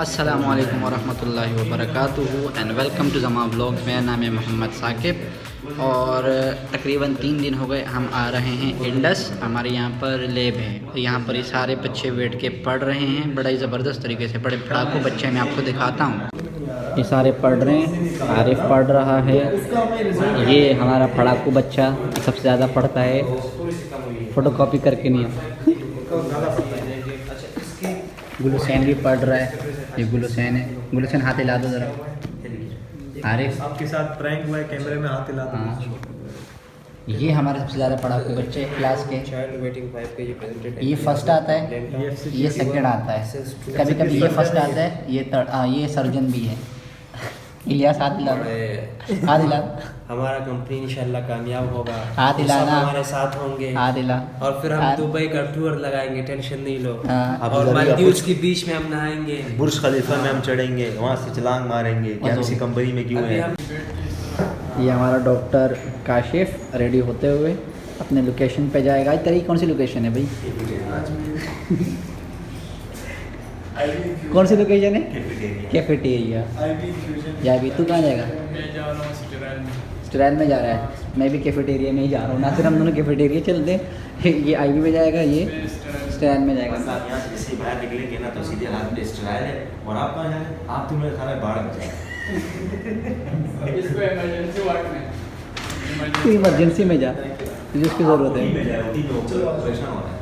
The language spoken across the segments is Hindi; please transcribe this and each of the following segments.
अस्सलामु अलैकुम वरहमतुल्लाहि वबरकातुहू and welcome to Zama blog. मेरा नाम है मोहम्मद साकिब और तकरीबन 3 दिन हो गए हम आ रहे हैं इंडस। हमारे यहाँ पर लैब है, यहाँ पर ये सारे बच्चे बैठ के पढ़ रहे हैं बड़ा ही ज़बरदस्त तरीके से। बड़े पढ़ाकू बच्चे मैं आपको दिखाता हूँ। ये सारे पढ़ रहे हैं, आरिफ पढ़ रहा है, ये हमारा पढ़ाकू बच्चा सबसे ज़्यादा पढ़ता है, फ़ोटोकॉपी करके नहीं है। गुलहुसैन भी पढ़ रहा है, ये गुलहुसैन है। गुलहुसैन हाथ हिला दो ज़रा। आरिफ आपके साथ प्रैंक हुआ है, कैमरे में हाथ हिला दो। ये हमारे सबसे ज़्यादा पढ़ाकू बच्चे क्लास के। चाइल्ड वेटिंग 5 के ये प्रेजेंटेड ये फर्स्ट आता है, ये सेकंड आता है, कभी कभी ये फर्स्ट आता है, ये सर्जन भी है। इलियास हाथ हिला, हाथ हिला। हमारा कंपनी इंशाल्लाह कामयाब होगा, हाथ हिलाना, हमारे साथ होंगे, हाथ हिला। और फिर हम दुबई का टूर लगाएंगे, टेंशन नहीं लो। हाँ। और मालदीव्स के बीच में हम नहाएंगे, बुर्ज खलीफा में हम चढ़ेंगे, वहाँ से छलांग मारेंगे कि हम इसी कंपनी में क्यों है। ये हमारा डॉक्टर काशिफ रेडी होते हुए अपने लोकेशन पे जाएगा। आज तेरी कौन सी लोकेशन है भाई? कौन सी लोकेशन है? कैफेटेरिया। या भी तू कहाँ जाएगा? मैं जा रहा हूँ स्टराइल में जा रहा है, मैं भी कैफेटेरिया में ही जा रहा हूँ। ना सिर्फ हम दोनों कैफेटेरिया चलते हैं, ये आईवी में जाएगा, ये स्टराइल में जाएगा। आप यहाँ से जैसे बाहर निकलेंगे ना तो सीधे हाथ में स्टाइल है। और आप कहाँ जाए? आप तो मेरे खाना बाढ़ में जाए। इसको इमरजेंसी वार्ड में, तू इमरजेंसी में जा, तुझे उसकी ज़रूरत है।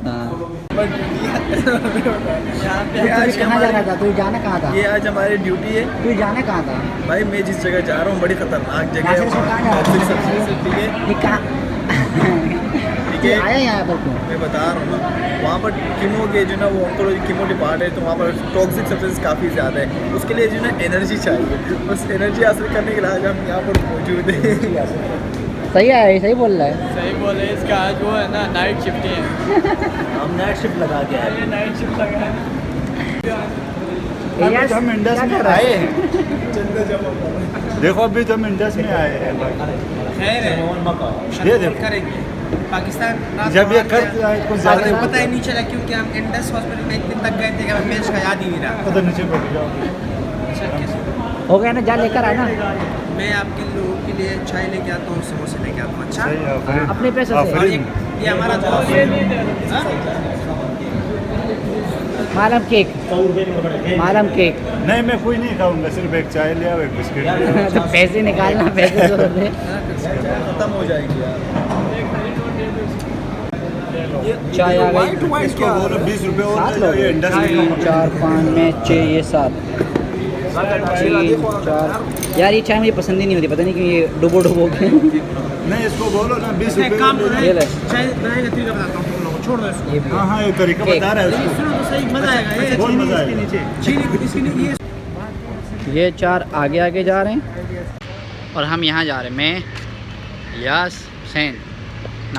हाँ, कहाँ जाना था? तुझे जाना कहाँ था? ये आज हमारी ड्यूटी है। तुझे जाना कहाँ था? भाई मैं जिस जगह जा रहा हूँ बड़ी खतरनाक जगह यहाँ से कहाँ जा रहा है? ठीक है, ये कहाँ ठीक है, आया यहाँ पर क्यों? मैं बता रहा हूँ ना, वहाँ पर कीमो के जो ना वो ऑन्कोलॉजी कीमो डिपार्ट है, तो वहाँ पर टॉक्सिक सब्सटेंस काफ़ी ज़्यादा है। उसके लिए जो ना एनर्जी चाहिए, उस एनर्जी हासिल करने के लिए आज हम यहाँ पर मौजूद हैं। सही है, सही बोल रहा है। सही बोले। इसका आज वो है ना, नाइट शिफ्ट है। हम नाइट शिफ्ट लगा के आए। ये नाइट शिफ्ट लगा है। अभी तो हम इंडस में आए हैं। देखो अभी तो हम इंडस में आए हैं। खैर है, ये देखो करेंगे पाकिस्तान। जब ये खर्च कुछ ज़्यादा पता ही नहीं चला क्योंकि हम इंडस हॉस्पिटल में इतने तक गए थे कि हमें इसका याद ही नहीं रहा। उधर नीचे बैठ जाओ। हो गया ना, जा लेकर आना। मैं आपके लोगों के लिए चाय लेके आता हूँ, समोसे लेके आता हूँ। अच्छा, सही है, फ्री। अपने पैसे हाँ, से। फ्री। ये हमारा दोस्त है। मालम केक, मालम केक। नहीं मैं कुछ नहीं खाऊंगा, सिर्फ एक चाय लिया और एक बिस्किट। तो पैसे निकालना, पैसे तो दे। खत्म हो जाएगी यार। चाय आ गई। इसको बोलो 20 रुपये और सात ले जाओ, ये इंडस की 3 4 5 में 6 ये 7 3 4। यार ये चाय मुझे पसंद ही नहीं होती, पता नहीं क्यों, ये डुबो डुबो के। नहीं इसको बोलो ना 20 रुपये। ये ले। चाय बनाने का तरीका बताता हूँ तुम लोगों को, छोड़ दो इसको। ये भी। हाँ हाँ ये तरीका केक। बता रहा है उसको। सुनो तो सही, मज़ा आएगा। ये बहुत मज़ा चीनी इसके आएगा। नीचे, चीनी इसके नीचे। ये 4 आगे आगे जा रहे हैं और हम यहाँ जा रहे हैं। मैं यास हुसैन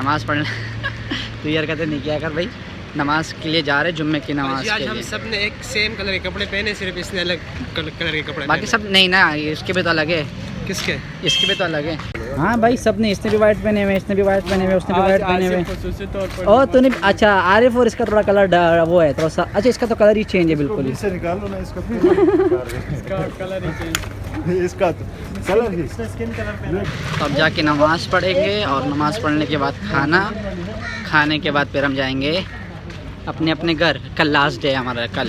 नमाज़ पढ़ने। तो यार कहते नहीं किया कर भाई, नमाज के लिए जा रहे, जुम्मे की नमाज आज के हम लिए। सब ने एक सेम कलर के कपड़े पहने, सिर्फ इसने अलग कलर के कपड़े बाकी सब नहीं ना, इसके भी तो अलग है, किसके? इसके भी तो अलग है। हाँ भाई सब ने, इसने भी वाइट पहने हुए, इसने भी वाइट पहने हुए, उसने भी वाइट पहने हुए। खसूसी तौर पर और तूने अच्छा आरिफ, और इसका थोड़ा कलर वो है थोड़ा सा। अच्छा इसका तो कलर ही चेंज है बिल्कुल ही। से निकालो ना इसका। इसका कलर ही चेंज। इसका तो कलर ही स्किन कलर पे तो अब जाके नमाज़ पढ़ेंगे और नमाज़ पढ़ने के बाद खाना, खाने के बाद फिर हम जाएंगे अपने अपने घर। कल लास्ट डे है हमारा, कल।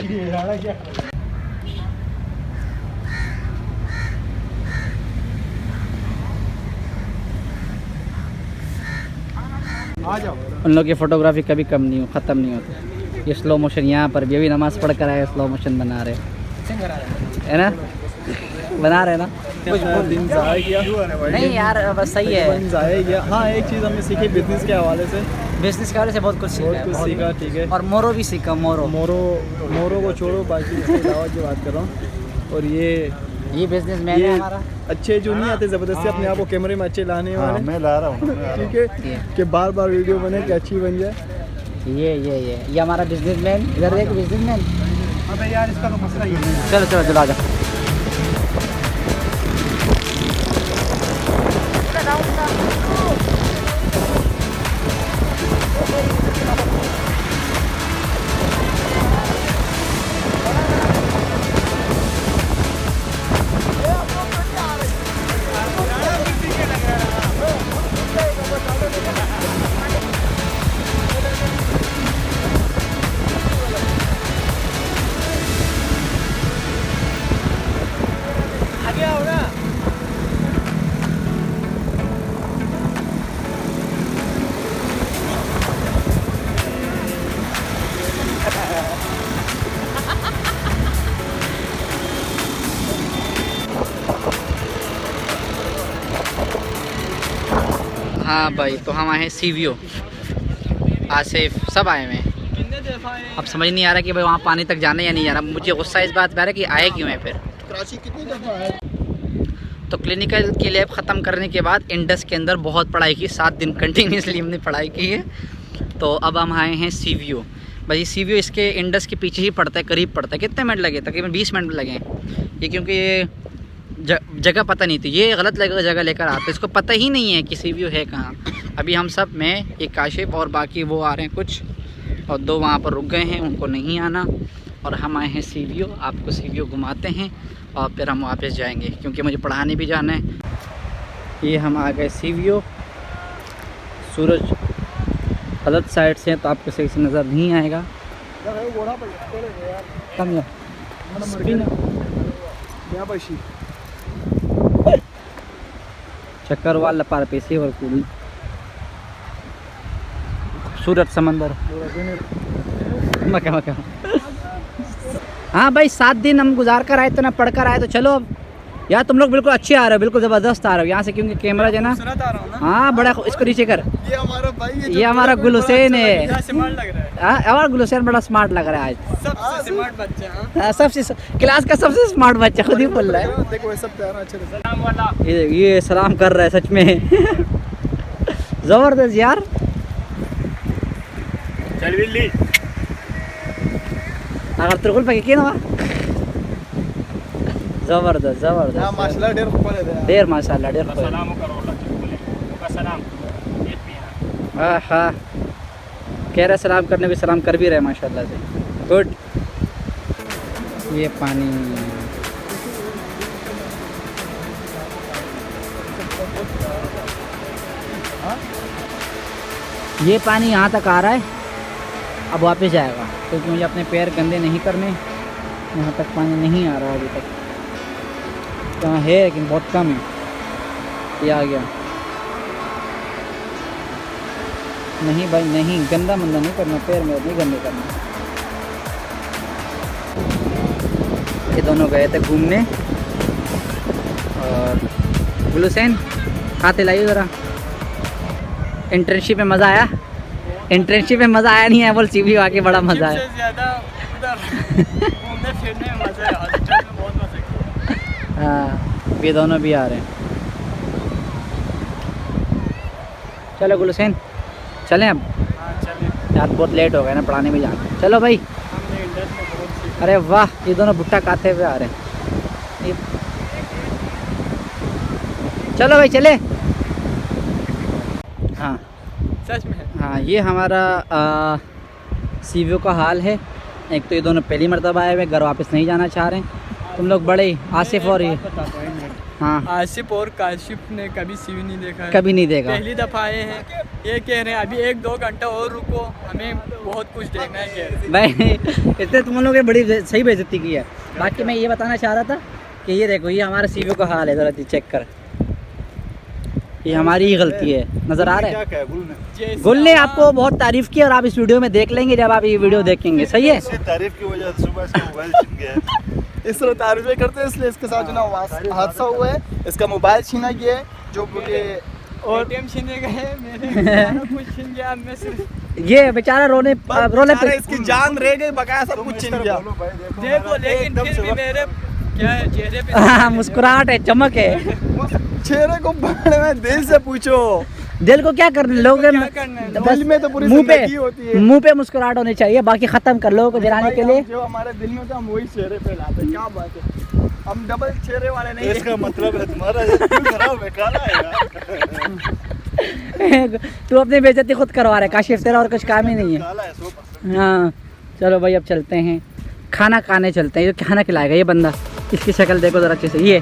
आ जाओ। उन लोग की फ़ोटोग्राफी कभी कम नहीं हो, ख़त्म नहीं होती। ये स्लो मोशन यहाँ पर भी, अभी नमाज़ पढ़ कर आए, स्लो मोशन बना रहे है ना, बना रहे ना। कुछ बहुत दिन ज़ाया किया। नहीं यार बस सही है। ज़ाया किया। हाँ एक चीज़ हमने सीखी बिजनेस के हवाले से, बिजनेस के बारे से बहुत कुछ सीखा है, कुछ सीखा। ठीक है, और मोरो भी सीखा। मोरो मोरो को छोड़ो, बाकी इसके दावत की बात कर रहा हूँ। और ये बिजनेस मैन है हमारा। अच्छे जो नहीं आते ज़बरदस्ती अपने आप को कैमरे में अच्छे लाने वाले। मैं ला रहा हूँ। ठीक है कि बार बार वीडियो बने कि अच्छी बन जाए। ये हमारा बिजनेस मैन। इधर देख बिजनेस मैन। अबे यार इसका तो मसला ही है। चलो चलो चलो आ जाओ। हाँ भाई, तो हम आए हैं सीवीओ, आसिफ सब आए हुए हैं। अब समझ नहीं आ रहा कि भाई वहाँ पानी तक जाना या नहीं जाना। मुझे गुस्सा इस बात पे आ रहा है कि आए क्यों है फिर। कराची कितनी दफ़ा है? तो क्लिनिकल की लैब ख़त्म करने के बाद इंडस के अंदर बहुत पढ़ाई की, 7 दिन कंटिन्यूसली हमने पढ़ाई की है। तो अब हम आए हैं सीवीओ। भाई सीवीओ इसके इंडस के पीछे ही पड़ता है, करीब पड़ता है। कितने मिनट लगे? तकरीबन 20 मिनट लगे ये, क्योंकि ये जगह पता नहीं थी, ये गलत जगह लेकर आते, इसको पता ही नहीं है कि सीवीओ है कहाँ। अभी हम सब, मैं, एक काशिफ और बाकी वो आ रहे हैं कुछ, और 2 वहाँ पर रुक गए हैं, उनको नहीं आना। और हम आए हैं सीवीओ, आपको सीवीओ घुमाते हैं और फिर हम वापस जाएंगे क्योंकि मुझे पढ़ाने भी जाना है। ये हम आ गए सीवीओ। सूरज गलत साइड से है तो आपको सही से नज़र नहीं आएगा। कम चक्कर वाला पार पैसे और पूरी खूबसूरत समंदर मका। हाँ भाई, 7 दिन हम गुजार कर आए तो ना पढ़ कर आए, तो चलो अब यार तुम लोग बिल्कुल अच्छे आ रहे हो, बिल्कुल ज़बरदस्त आ रहे हो यहाँ से, क्योंकि कैमरा जो है ना, हाँ बड़ा, इसको नीचे कर। ये हमारा भाई, ये हमारा गुल हुसैन है। स्मार्ट लग रहा है, हाँ, हमारा गुल हुसैन बड़ा स्मार्ट लग रहा है आज। सबसे स्मार्ट बच्चा। हाँ, सबसे क्लास का सबसे स्मार्ट बच्चा, खुद ही बोल रहा है। देखो ये सब प्यारा अच्छे से। सलाम वाला ये सलाम कर रहा है सच में। ज़बरदस्त यार। चल बिल्ली। अगर तुरकुल पे की ना, ज़बरदस्त हां ज़बरदस्त, माशाल्लाह ढेर खूब है। ढेर माशाल्लाह, ढेर खूब। सलाम करो का सलाम। ये पिया। हाँ हाँ, कह रहे सलाम करने भी सलाम कर भी रहे माशाल्लाह से, गुड। ये पानी, ये पानी यहाँ तक आ रहा है, अब वापस जाएगा क्योंकि मुझे अपने पैर गंदे नहीं करने। यहाँ तक पानी नहीं आ रहा अभी तक, कहाँ है लेकिन बहुत कम है। ये आ गया। नहीं भाई नहीं, गंदा मंदा नहीं करना, पैर में नहीं गंदे करना। ये दोनों गए थे घूमने, और गुल हुसैन खाते लाइए ज़रा। इंटर्नशिप में मज़ा आया? इंटर्नशिप में मज़ा आया नहीं है, बोल सीवी आके बड़ा मज़ा आया। ज़्यादा उधर घूमने फिरने में मज़ा है, हॉस्टल में बहुत मज़ा किया। हाँ, ये दोनों भी आ रहे हैं। चलो गुल हुसैन चलें अब। हाँ चलिए, यार बहुत लेट हो गया ना, पढ़ाने में जाना। चलो भाई। हमने इंडस में बहुत सीखा। अरे वाह, ये दोनों भुट्टा खाते हुए आ रहे हैं। चलो भाई चले। हाँ सच में। हाँ, ये हमारा सीवीओ का हाल है। एक तो ये दोनों पहली मरतबा आए हुए, घर वापस नहीं जाना चाह रहे हैं। तुम लोग बड़े आसिफ और ये, हाँ आसिफ और काशिफ ने कभी सीवी नहीं देखा है, कभी नहीं देखा। पहली दफ़ा आए हैं। ये कह रहे हैं अभी 1-2 घंटा और रुको, हमें बहुत कुछ देखना है। कह रहे भाई इतने तुम लोगों ने बड़ी सही बेइज्जती की है। बाकी मैं ये बताना चाह रहा था कि ये देखो, ये हमारा सीवीओ का हाल है, ज़रा चेक कर। ये हमारी ही गलती है, नज़र आ रहा है। क्या हैं। गुल ने आपको बहुत तारीफ़ की और आप इस वीडियो में देख लेंगे जब आप ये वीडियो देखेंगे, सही है। तारीफ की वजह से सुबह से मोबाइल छीन गया। इस तरह तारीफें करते हैं, इसलिए इसके साथ जो ना हादसा हुआ है, इसका मोबाइल छीना गया है, जो ये और ATM छीने गए मेरे, सारा कुछ छीन गया। मैं सिर्फ ये बेचारा रोने पे इसकी जान रह गई, बकाया सब कुछ छीन गया। देखो, लेकिन फिर भी मेरे क्या है चेहरे पे हाँ, मुस्कुराहट है, चमक है। चेहरे को बारे में दिल से पूछो, दिल को क्या करना, लोग क्या करना है? दिल में तो पूरी मुंह जिंदगी होती है। मुंह पे मुस्कुराहट होनी चाहिए, बाकी खत्म कर लोगों को जलाने के लिए। जो हमारे दिल में होता है हम वही चेहरे पे लाते हैं। क्या बात है, हम डबल चेहरे वाले नहीं। इसका मतलब है तुम्हारा खराब है, काला है यार। तू अपनी बेइज्जती खुद करवा रहा है काशिफ, तेरा और कुछ काम ही नहीं है। काला है 100%। हाँ चलो भाई, अब चलते हैं खाना खाने चलते हैं। ये खाना खिलाएगा ये बंदा, इसकी शक्ल देखो ज़रा अच्छे से। ये